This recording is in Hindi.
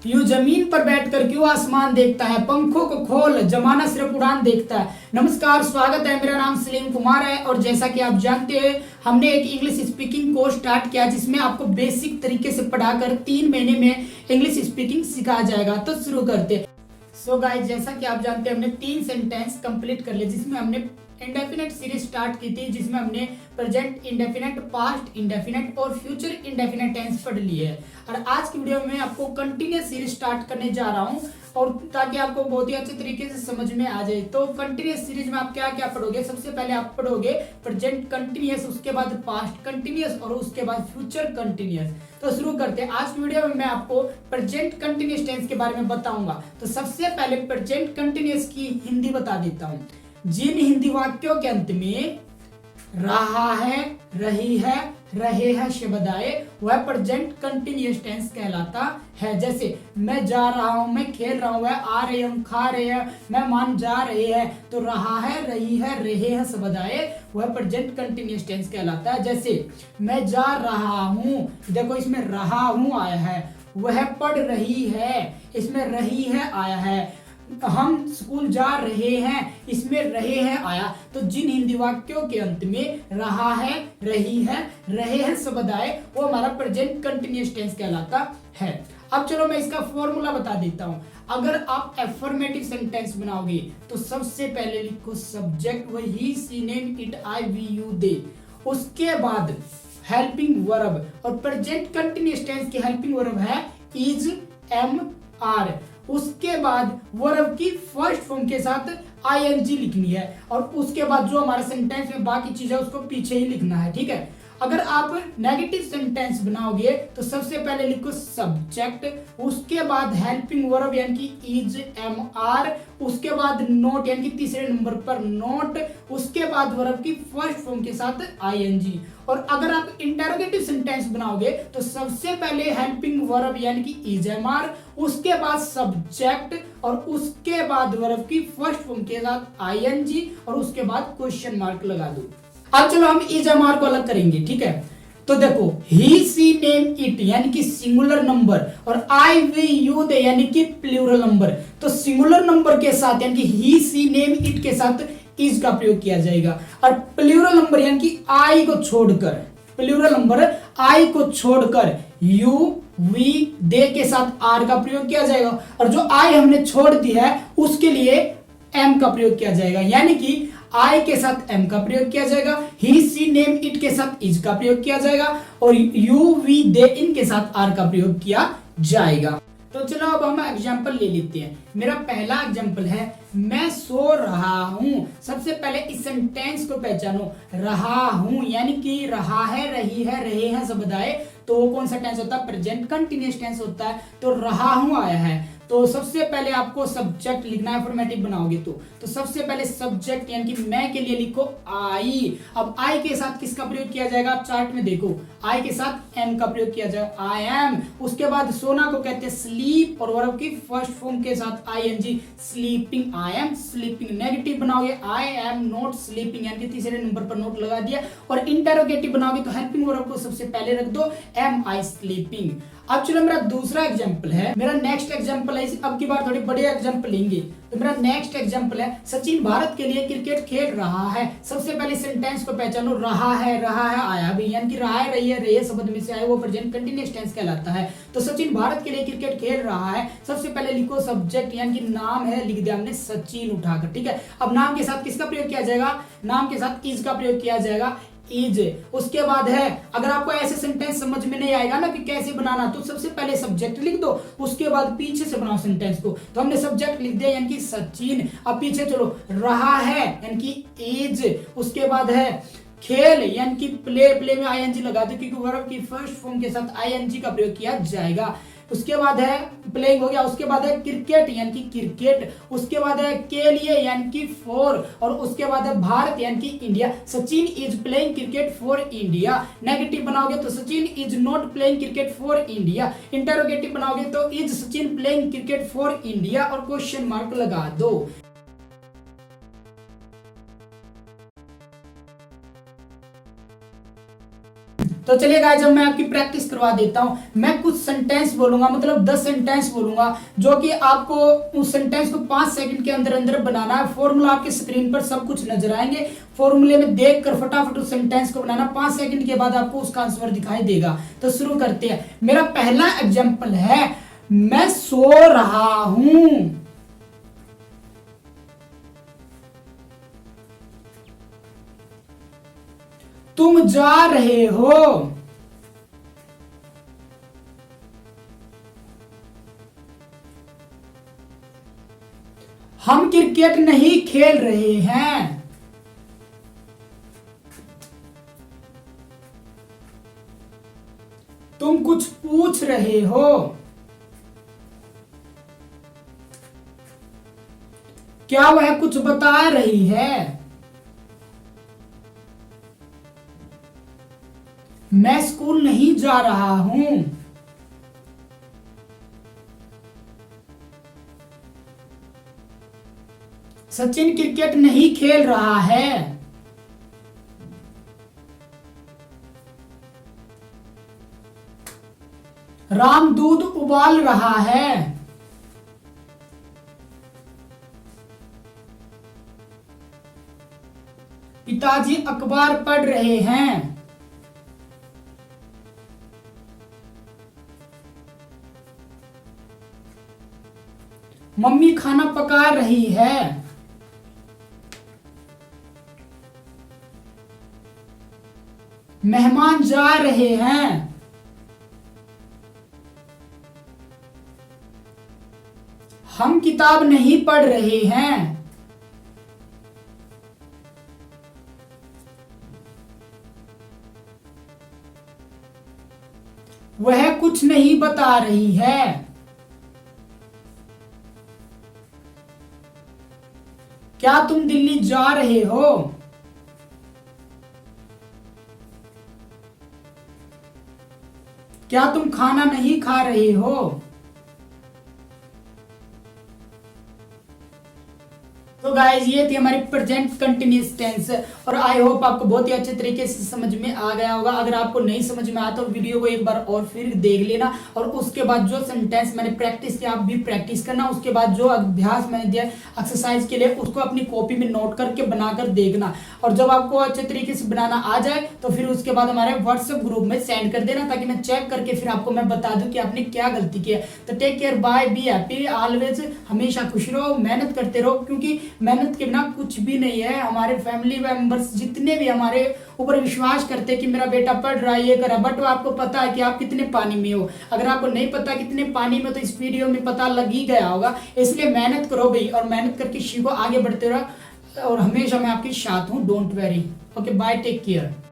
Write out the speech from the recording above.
यूं जमीन पर बैठकर क्यों आसमान देखता है, पंखों को खोल जमाना सिर्फ उड़ान देखता है। नमस्कार, स्वागत है। मेरा नाम सलीम कुमार है और जैसा कि आप जानते हैं हमने एक इंग्लिश स्पीकिंग कोर्स स्टार्ट किया जिसमें आपको बेसिक तरीके से पढ़ाकर 3 महीने में इंग्लिश स्पीकिंग सिखाया जाएगा। तो शुरू करते हैं। सो गाइस, जैसा कि आप जानते हैं हमने 3 सेंटेंस कंप्लीट कर लिए जिसमें हमने इंडेफिनेट सीरीज स्टार्ट की थी, जिसमें हमने प्रेजेंट इंडेफिनेट, पास्ट इंडेफिनेट और फ्यूचर इंडेफिनेट टेंस पढ़ लिए है। और आज की वीडियो में आपको कंटिन्यूअस सीरीज स्टार्ट करने जा रहा हूं और ताकि आपको बहुत ही अच्छे तरीके से समझ में आ जाए। तो कंटिन्यूअस सीरीज में आप क्या क्या पढ़ोगे? सबसे पहले आप पढ़ोगे प्रेजेंट कंटिन्यूअस, उसके बाद पास्ट कंटिन्यूअस और उसके बाद फ्यूचर कंटिन्यूअस। तो शुरू करते हैं। आज की वीडियो में मैं आपको प्रेजेंट कंटिन्यूअस टेंस के बारे में बताऊंगा। तो सबसे पहले प्रेजेंट कंटिन्यूअस की हिंदी बता देता हूं। जिन हिंदी वाक्यों के अंत में रहा है, रही है, रहे हैं शब्द आए वह प्रेजेंट कंटिन्यूअस टेंस कहलाता है। जैसे मैं जा रहा हूं, मैं खेल रहा हूं, वह आ रहे हैं, हम खा रहे हैं, मेहमान जा रहे हैं। तो रहा है, रही है, रहे हैं शब्द आए वह प्रेजेंट कंटिन्यूअस टेंस कहलाता है। जैसे मैं जा रहा हूं, देखो इसमें रहा हूं आया है। वह पढ़ रही है, इसमें रही है आया है। हम स्कूल जा रहे हैं, इसमें रहे हैं आया। तो जिन हिंदी वाक्यों के अंत में रहा है, रही है, रहे हैं शब्द आए वो हमारा प्रेजेंट कंटिन्यूअस टेंस कहलाता है। अब चलो मैं इसका फॉर्मूला बता देता हूं। अगर आप एफर्मेटिव सेंटेंस बनाओगे तो सबसे पहले लिखो सब्जेक्ट, वह he, she, name, it, I, we, you, they. उसके बाद हेल्पिंग वर्ब, और प्रेजेंट कंटिन्यूअस टेंस की हेल्पिंग वर्ब है इज, एम, आर। उसके बाद वर्ब की फर्स्ट फॉर्म के साथ आईएनजी लिखनी है और उसके बाद जो हमारे सेंटेंस में बाकी चीजें उसको पीछे ही लिखना है। ठीक है। अगर आप नेगेटिव सेंटेंस बनाओगे तो सबसे पहले लिखो सब्जेक्ट, उसके बाद हेल्पिंग वर्ब यानी कि इज, एम, आर, उसके बाद नोट यानी कि तीसरे नंबर पर नोट, उसके बाद वर्ब की फर्स्ट फॉर्म के साथ आईएनजी। और अगर आप इंटरोगेटिव सेंटेंस बनाओगे तो सबसे पहले हेल्पिंग वर्ब यानी कि इज, एम, आर, उसके बाद सब्जेक्ट और उसके बाद वर्ब की फर्स्ट फॉर्म के साथ आईएनजी और उसके बाद क्वेश्चन मार्क लगा दो। अब चलो हम इज, एम, आर को अलग करेंगे। ठीक है। तो देखो ही, सी, नेम, इट यानी कि सिंगुलर नंबर और आई, वी, यू, दे यानी कि प्लूरल नंबर। तो सिंगुलर नंबर के साथ यानी कि ही, सी, नेम, इट के साथ इज का प्रयोग किया जाएगा और प्लूरल नंबर यानी कि आई को छोड़कर, प्लूरल नंबर आई को छोड़कर यू, वी, दे के साथ आर का प्रयोग किया जाएगा और जो आई हमने छोड़ दी है उसके लिए एम का प्रयोग किया जाएगा। यानी कि आई के साथ एम का प्रयोग किया जाएगा, ही, सी, नेम, इट के साथ इज का प्रयोग किया जाएगा और यू, वी, दे इनके साथ आर का प्रयोग किया जाएगा। तो चलो अब हम एग्जाम्पल ले लेते हैं। मेरा पहला एग्जाम्पल है मैं सो रहा हूं। सबसे पहले इस सेंटेंस को पहचानो। रहा हूं यानी कि रहा है, रही है, रहे हैं शब्द आए तो वो कौन सा टेंस होता है? प्रेजेंट कंटिन्यूअस टेंस होता है। तो रहा हूं आया है तो सबसे पहले आपको सब्जेक्ट लिखना है। फॉर्मेटिव बनाओगे तो सबसे पहले सब्जेक्ट यानी कि मैं के लिए लिखो आई। अब आई के साथ किसका प्रयोग किया जाएगा? आप चार्ट में देखो, आई के साथ एम का प्रयोग किया जाएगा, आई एम। उसके बाद सोना को कहते हैं स्लीप और वर्ब की फर्स्ट फॉर्म के साथ ING, sleeping, I am sleeping. Negative बनाओगे आई एम नॉट स्लीपिंग यानी कि तीसरे नंबर पर नोट लगा दिया। और इंटरोगेटिव बनाओगे तो हेल्पिंग वर्ब को सबसे पहले रख दो, एम आई स्लीपिंग। अब चलो मेरा दूसरा एग्जांपल है, मेरा नेक्स्ट एग्जांपल है, अब की बार थोड़ी बड़े एग्जांपल लेंगे। तो मेरा नेक्स्ट एग्जांपल है सचिन भारत के लिए क्रिकेट खेल रहा है। सबसे पहले सेंटेंस को पहचानो। रहा है आया भी यानी कि रहा है, रही है, रही है शब्द में से आए वो प्रेजेंट कंटिन्यूअस टेंस कहलाता है। तो सचिन भारत के लिए क्रिकेट खेल रहा है। सबसे पहले लिखो सब्जेक्ट यानी कि नाम है, लिख दिया हमने सचिन उठाकर। ठीक है। अब नाम के साथ किसका प्रयोग किया जाएगा? नाम के साथ इज का प्रयोग किया जाएगा, इज। उसके बाद है, अगर आपको ऐसे सेंटेंस समझ में नहीं आएगा ना कि कैसे बनाना तो सबसे पहले सब्जेक्ट लिख दो, उसके बाद पीछे से बनाओ सेंटेंस को। तो हमने सब्जेक्ट लिख दिया यानी कि सचिन। अब पीछे चलो, रहा है यानी कि इज, उसके बाद है खेल यानी कि प्ले में आईएनजी लगा दो क्योंकि वर्ब की फर्स्ट फॉर्म के साथ आईएनजी का प्रयोग किया जाएगा। उसके बाद है प्लेइंग हो गया। उसके बाद है क्रिकेट यानी कि क्रिकेट। उसके बाद है के लिए यानी कि फॉर और उसके बाद है भारत यानी कि India. Sachin is playing cricket for India. Negative बनाओगे तो Sachin is not playing cricket for India. Interrogative बनाओगे तो is Sachin playing cricket for India और क्वेश्चन मार्क लगा दो। तो चलिए गाइस, जब मैं आपकी प्रैक्टिस करवा देता हूं, मैं कुछ सेंटेंस बोलूंगा, मतलब 10 सेंटेंस बोलूंगा, जो कि आपको उस सेंटेंस को 5 सेकंड के अंदर अंदर बनाना है। फॉर्मूला आपके स्क्रीन पर सब कुछ नजर आएंगे, फॉर्मूले में देखकर फटाफट उस सेंटेंस को बनाना। 5 सेकंड के बाद आपको उसका आंसर दिखाई देगा। तो शुरू करते हैं। मेरा पहला एग्जाम्पल है, मैं सो रहा हूं। तुम जा रहे हो। हम क्रिकेट नहीं खेल रहे हैं। तुम कुछ पूछ रहे हो। क्या वह कुछ बता रही है? मैं स्कूल नहीं जा रहा हूं। सचिन क्रिकेट नहीं खेल रहा है। राम दूध उबाल रहा है। पिताजी अखबार पढ़ रहे हैं। मम्मी खाना पका रही है। मेहमान जा रहे हैं। हम किताब नहीं पढ़ रहे हैं। वह कुछ नहीं बता रही है। क्या तुम दिल्ली जा रहे हो? क्या तुम खाना नहीं खा रहे हो? तो गाइज, ये थी हमारी प्रेजेंट कंटिन्यूअस टेंस, और आई होप आपको बहुत ही अच्छे तरीके से समझ में आ गया होगा। अगर आपको नहीं समझ में आया तो वीडियो को एक बार और फिर देख लेना, और उसके बाद जो सेंटेंस मैंने प्रैक्टिस किया आप भी प्रैक्टिस करना। उसके बाद जो अभ्यास मैंने दिया एक्सरसाइज के लिए, उसको अपनी कॉपी में नोट करके बनाकर देखना, और जब आपको अच्छे तरीके से बनाना आ जाए तो फिर उसके बाद हमारे व्हाट्सएप ग्रुप में सेंड कर देना, ताकि मैं चेक करके फिर आपको मैं बता दूं कि आपने क्या गलती की है। तो take care, bye, be happy always. हमेशा खुश रहो, मेहनत करते रहो, क्योंकि मेहनत के बिना कुछ भी नहीं है। हमारे फैमिली मेंबर्स जितने भी हमारे ऊपर विश्वास करते हैं कि मेरा बेटा पढ़ रहा है, ये कर रहा है, बट वो आपको पता है कि आप कितने पानी में हो। अगर आपको नहीं पता कितने पानी में, तो इस वीडियो में पता लग ही गया होगा। इसलिए मेहनत करो भाई, और मेहनत करके सीखो, आगे बढ़ते रहो, और हमेशा मैं आपके साथ हूँ। Don't worry. Okay, bye, take care.